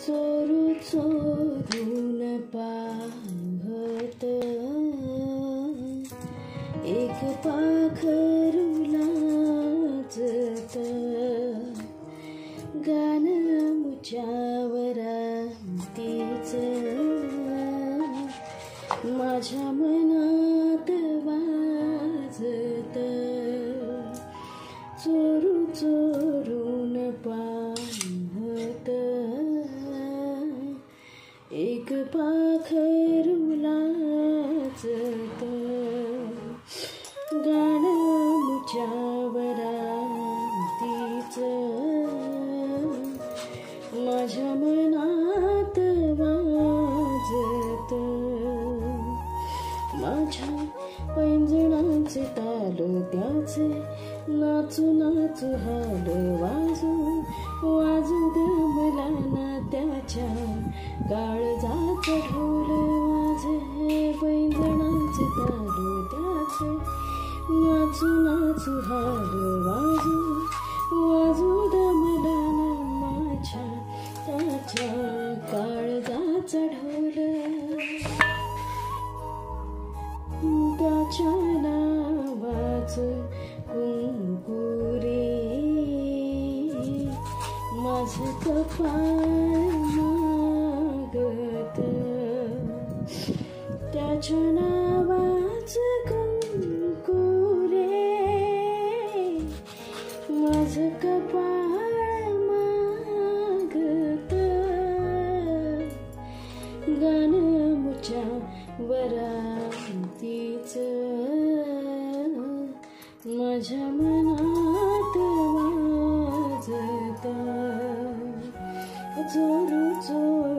चोरू चोरून पाहत एक पाखरू लाजत गान मुच्यावरांतीच माझ्या मनात वाजत चोरू चोरून पाहत एक पाखरू लाजत गान मुच्यावरांतीच माझ्या मनात वाजत माझ्या पैंजणाचे ताल त्याचे नाचू नाचू हाल वाजू वाजू दमला ना त्याच्या काळजाचा ढोल माझे पैंजणाचे ताल त्याचे नाचू नाचू हाल वाजू वाजू दमला ना माझ्या त्याच्या काळजाचा ढोल त्याच्या नावाचं कुंकुरे माझं कपाळ मागत त्याच्या नावाचं कुंकुरे माझं कपाळ मागत गान मुच्यावरांतीच माझ्या मनात वाजत चोरू चोरू